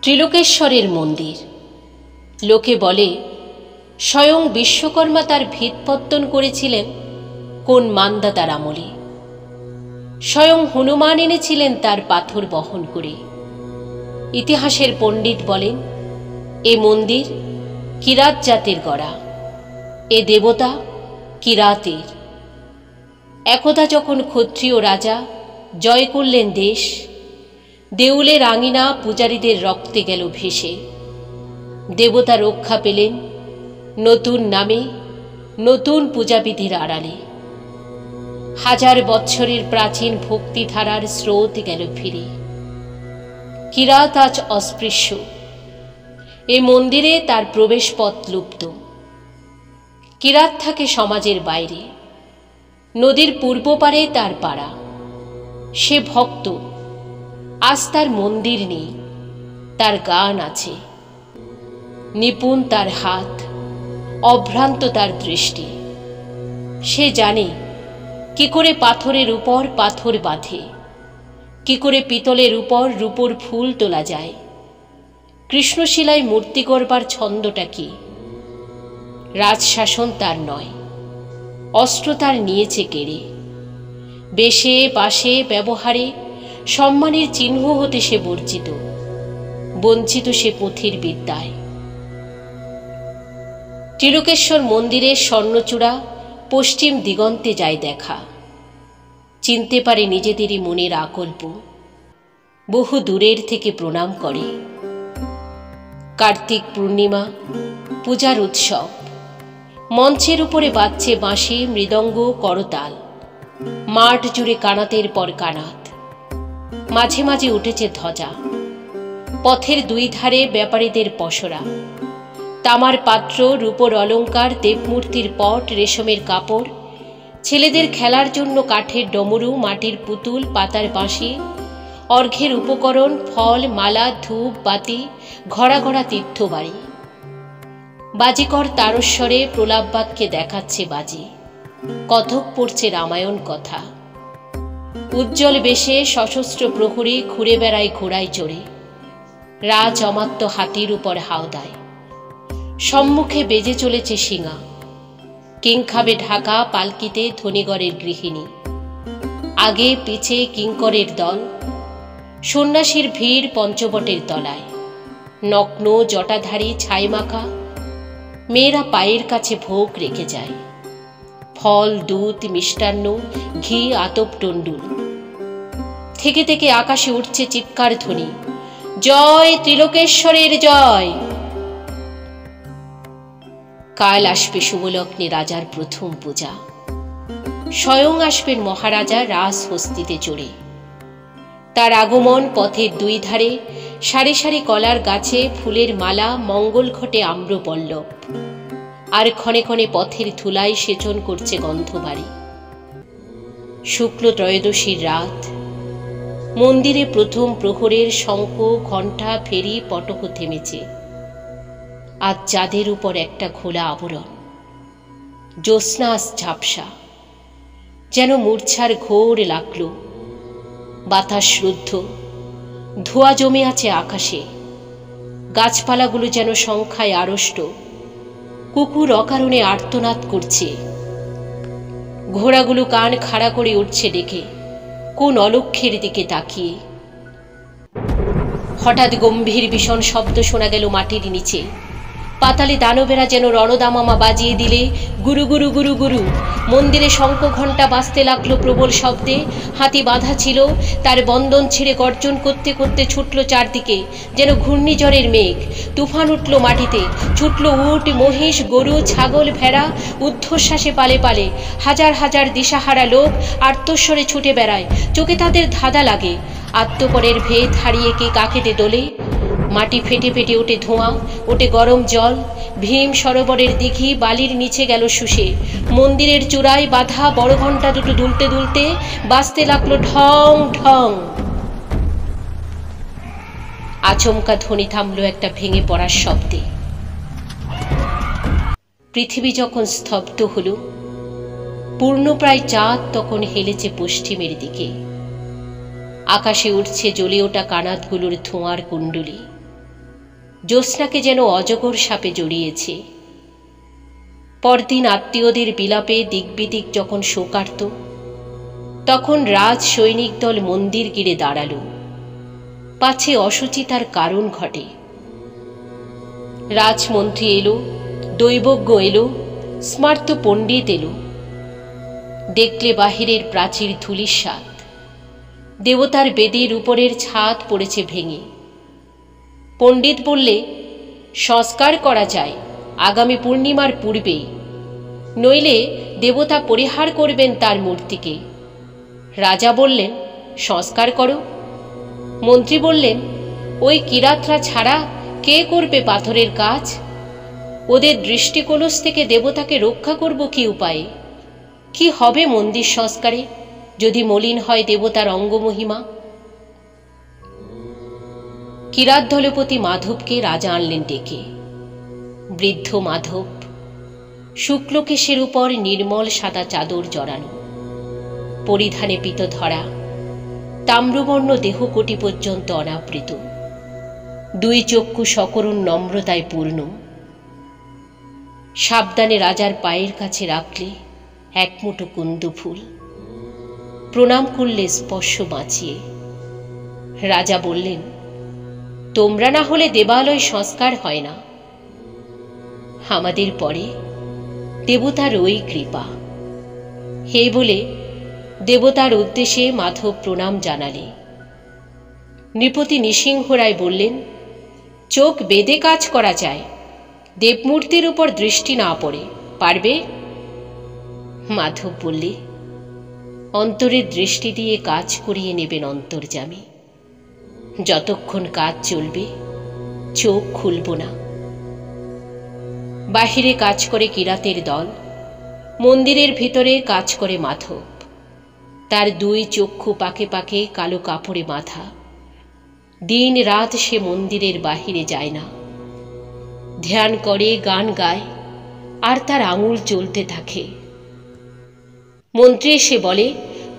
ত্রিলোকেশ্বরের মন্দির। লোকে বলে স্বয়ং বিশ্বকর্মা তার ভিতপত্তন করেছিলেন কোন মান্দাতার আমলে। স্বয়ং হনুমান এনেছিলেন তার পাথর বহন করে। ইতিহাসের পণ্ডিত বলেন এ মন্দির কিরাত জাতের গড়া, এ দেবতা কিরাতের। একদা যখন ক্ষত্রিয় রাজা জয় করলেন দেশ, দেউলের আঙিনা পূজারীদের রক্তে গেল ভেসে। দেবতা রক্ষা পেলেন নতুন নামে, নতুন পূজাবিধির আড়ালে। হাজার বৎসরের প্রাচীন ভক্তিধারার স্রোত গেল ফিরে। কিরাত আজ অস্পৃশ্য, এ মন্দিরে তার প্রবেশ পথ লুপ্ত। কিরাত থাকে সমাজের বাইরে, নদীর পূর্ব পারে তার পাড়া। সে ভক্ত, আজ তার মন্দির নেই, তার গান আছে। নিপুণ তার হাত, অভ্রান্ত তার দৃষ্টি। সে জানে কি করে পাথরের উপর পাথর বাঁধে, কি করে পিতলের উপর রূপোর ফুল তোলা যায়, কৃষ্ণশিলায় মূর্তি করবার ছন্দটা কি। রাজশাসন তার নয়, অস্ত্র তার নিয়েছে কেড়ে। বেশে বাসে ব্যবহারে সম্মানের চিহ্ন হতে সে বর্জিত, বঞ্চিত সে পুঁথির বিদ্যায়। ত্রিলোকেশ্বর মন্দিরের স্বর্ণচূড়া পশ্চিম দিগন্তে যায় দেখা। চিনতে পারে নিজেদেরই মনের আকল্প, বহু দূরের থেকে প্রণাম করে। কার্তিক পূর্ণিমা, পূজার উৎসব। মঞ্চের উপরে বাজছে বাঁশি, মৃদঙ্গ, করতাল। মাঠ জুড়ে কানাতের পর কানাত। মাঝে মাঝে উঠেছে ধ্বজা। পথের দুই ধারে ব্যাপারীদের পসরা। তামার পাত্র, রূপোর অলঙ্কার, দেবমূর্তির পট, রেশমের কাপড়। ছেলেদের খেলার জন্য কাঠের ডমরু, মাটির পুতুল, পাতার বাঁশি। অর্ঘ্যের উপকরণ, ফল, মালা, ধূপ, বাতি, ঘড়া ঘড়া তীর্থবাড়ি। বাজিকর তারস্বরে প্রলাপ বাক্যে দেখাচ্ছে বাজি। কথক পড়ছে রামায়ণ কথা। উজ্জ্বল বেশে সশস্ত্র প্রহরী ঘুরে বেড়ায় ঘোড়ায় চড়ে। রাজ অমাত্য হাতির উপর হাওদায়। সম্মুখে বেজে চলেছে শিঙা। কিংখাবে ঢাকা পালকিতে ধনীগড়ের গৃহিণী। আগে পিছে কিঙ্করের দল। সন্ন্যাসীর ভিড় পঞ্চবটের তলায়। নগ্ন জটাধারী ছাইমাখা মেয়েরা পায়ের কাছে ভোগ রেখে যায়। ফল, দুধ, মিষ্টান্ন, ঘি, আতপ টন্ডুল। থেকে থেকে আকাশে উঠছে চিৎকার ধ্বনি, জয় ত্রিলোকেশ্বরের জয়। কাল আসবে শুভলগ্নে রাজার প্রথম পূজা। স্বয়ং আসবেন মহারাজা রাস হস্তিতে চড়ে। তার আগমন পথের দুই ধারে সারি সারি কলার গাছে ফুলের মালা, মঙ্গল ঘটে আম্রপল্লব। আর ক্ষণে ক্ষণে পথের ধুলায় সেচন করছে গন্ধবাড়ি। শুক্ল ত্রয়োদশীর রাত। মন্দিরে প্রথম প্রহরের শঙ্খ, ঘণ্টা, ফেরি, পটক থেমেছে। আজ চাঁদের উপর একটা খোলা আবরণ। জ্যোৎস্না আজ ঝাপসা, যেন মূর্ছার ঘোর লাগল। বাতাস রুদ্ধ, ধোঁয়া জমে আছে আকাশে। গাছপালাগুলো যেন সংখ্যায় আড়ষ্ট। কুকুর অকারণে আর্তনাদ করছে। ঘোড়াগুলো কান খাড়া করে উঠছে ডেকে, কোন অলক্ষ্যের দিকে তাকিয়ে। হঠাৎ গম্ভীর ভীষণ শব্দ শোনা গেল মাটির নিচে। পাতালে দানবেরা যেন রণদামামা বাজিয়ে দিলে গুরু গুরু গুরু গুরু। মন্দিরে শঙ্খ ঘণ্টা বাজতে লাগলো প্রবল শব্দে। হাতি বাঁধা ছিল, তার বন্ধন ছিঁড়ে গর্জন করতে করতে ছুটল চারদিকে যেন ঘূর্ণিঝড়ের মেঘ। তুফান উঠল মাটিতে, ছুটল উট, মহিষ, গরু, ছাগল, ভেড়া। ঊর্ধ্বশ্বাসে পালে পালে হাজার হাজার দিশাহারা লোক আর্তস্বরে ছুটে বেড়ায়। চোখে তাদের ধাঁধা লাগে, আত্মপরের ভেদ হারিয়ে কে কাকেতে দোলে। মাটি ফেটে ফেটে ওঠে ধোঁয়া, ওঠে গরম জল। ভীম সরোবরের দিঘি বালির নিচে গেল শুষে। মন্দিরের চূড়ায় বাঁধা বড় ঘণ্টা দুটো দুলতে দুলতে বাজতে লাগলো ঢং ঢং। আচমকা ধ্বনি থামল একটা ভেঙে পড়ার শব্দে। পৃথিবী যখন স্তব্ধ হল, পূর্ণপ্রায় চাঁদ তখন হেলেছে পশ্চিমের দিকে। আকাশে উঠছে জ্বলে ওঠা কানাতগুলোর ধোঁয়ার কুণ্ডলী। জ্যোৎস্নাকে যেন অজগর সাপে জড়িয়েছে। পরদিন আত্মীয়দের বিলাপে দিকবিদিক যখন শোকার্ত, তখন রাজ সৈনিক দল মন্দির গিরে দাঁড়াল, পাছে অসুচিতার কারণ ঘটে। রাজমন্ত্রী এলো, দৈবজ্ঞ এলো, স্মার্ত পণ্ডিত এলো। দেখলে বাহিরের প্রাচীর ধূলিসাৎ, দেবতার বেদির উপরের ছাদ পড়েছে ভেঙে। পণ্ডিত বললে, সংস্কার করা যায় আগামী পূর্ণিমার পূর্বেই, নইলে দেবতা পরিহার করবেন তার মূর্তিকে। রাজা বললেন, সংস্কার করো। মন্ত্রী বললেন, ওই কিরাতরা ছাড়া কে করবে পাথরের কাজ? ওদের দৃষ্টিকলস থেকে দেবতাকে রক্ষা করব কি উপায়ে? কি হবে মন্দির সংস্কারে যদি মলিন হয় দেবতার অঙ্গমহিমা? কিরাত দলপতি মাধবকে রাজা আনলেন ডেকে। বৃদ্ধ মাধব, শুক্লকেশের উপর নির্মল সাদা চাদর জড়ানো, পরিধানে পিত ধরা, তাম্রবর্ণ দেহকোটি পর্যন্ত অনাবৃত, দুই চক্ষু সকরুণ নম্রতায় পূর্ণ। সাবধানে রাজার পায়ের কাছে রাখলে এক মুঠো কুন্দু ফুল, প্রণাম করলে স্পর্শ বাঁচিয়ে। রাজা বললেন, তোমরা না হলে দেবালয় সংস্কার হয় না। আমাদের পরে দেবতার ওই কৃপা। হে বলে দেবতার উদ্দেশ্যে মাধব প্রণাম জানালে। নৃপতি নৃসিংহ রায় বললেন, চোখ বেঁধে কাজ করা যায়, দেবমূর্তির উপর দৃষ্টি না পড়ে, পারবে? মাধব বললে, অন্তরের দৃষ্টি দিয়ে কাজ করিয়ে নেবেন অন্তর্যামী। যতক্ষণ কাজ চলবে চোখ খুলব না। বাহিরে কাজ করে কিরাতের দল, মন্দিরের ভিতরে কাজ করে মাধব। তার দুই চক্ষু পাকে পাকে কালো কাপড়ে বাঁধা। দিন রাত সে মন্দিরের বাহিরে যায় না, ধ্যান করে, গান গায়, আর তার আঙুল চলতে থাকে। মন্ত্রী এসে বলে,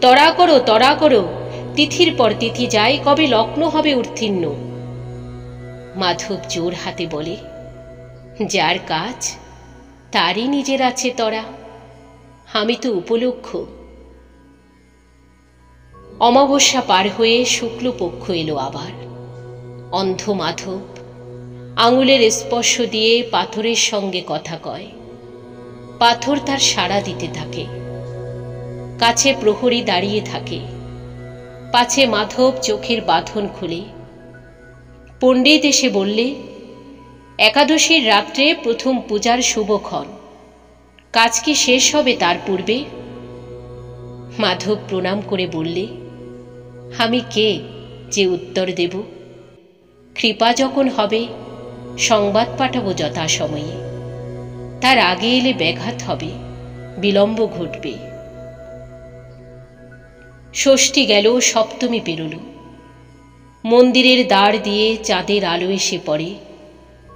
তড়া করো, তড়া করো, তিথির পর তিথি যায়, কবে লগ্ন হবে উত্তীর্ণ? মাধব জোর হাতে বলে, যার কাজ তারই নিজের আছে তড়া, আমি তো উপলক্ষ। অমাবস্যা পার হয়ে শুক্লপক্ষ এলো আবার। অন্ধ মাধব আঙুলের স্পর্শ দিয়ে পাথরের সঙ্গে কথা কয়। পাথর তার সাড়া দিতে থাকে। কাছে প্রহরী দাঁড়িয়ে থাকে, পাছে মাধব চোখের বাঁধন খুলে। পণ্ডিত এসে বললে, একাদশীর রাত্রে প্রথম পূজার শুভক্ষণ, কাজ কি শেষ হবে তার পূর্বে? মাধব প্রণাম করে বললে, আমি কে যে উত্তর দেব? কৃপা যখন হবে সংবাদ পাঠাবো যথাসময়ে। তার আগে এলে ব্যাঘাত হবে, বিলম্ব ঘটবে। ষষ্ঠী গেল, সপ্তমী পেরোল। মন্দিরের দ্বার দিয়ে চাঁদের আলো এসে পড়ে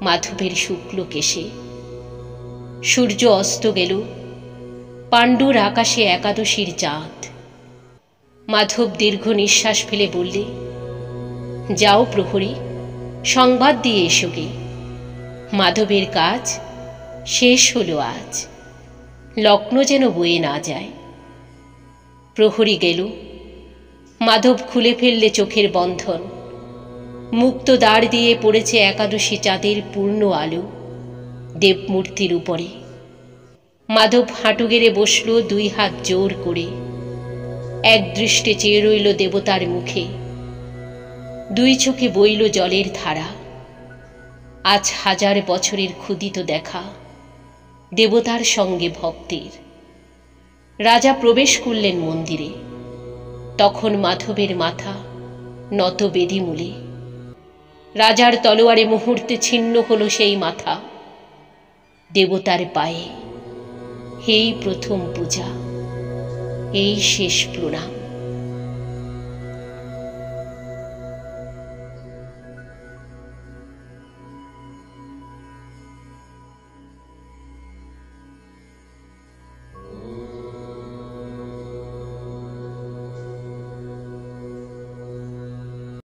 মাধবের শুক্ল কেশে। সূর্য অস্ত গেল, পাণ্ডুর আকাশে একাদশীর চাঁদ। মাধব দীর্ঘ নিঃশ্বাস ফেলে বললে, যাও প্রহরী, সংবাদ দিয়ে এসো গে। মাধবের কাজ শেষ হলো আজ, লগ্ন যেন বয়ে না যায়। প্রহরী গেল। মাধব খুলে ফেললে চোখের বন্ধন। মুক্ত দ্বার দিয়ে পড়েছে একাদশী চাঁদের পূর্ণ আলো দেবমূর্তির উপরে। মাধব হাঁটু গেড়ে বসল, দুই হাত জোর করে। এক দৃষ্টে চেয়ে রইল দেবতার মুখে। দুই চোখে বইল জলের ধারা। আজ 1000 বছরের ক্ষুদিত দেখা দেবতার সঙ্গে ভক্তের। রাজা প্রবেশ করলেন মন্দিরে। তখন মাধবের মাথা নত বেদিমূলে। রাজার তলোয়ারে মুহূর্তে ছিন্ন হল সেই মাথা। দেবতার পায়ে এই প্রথম পূজা, এই শেষ প্রণাম।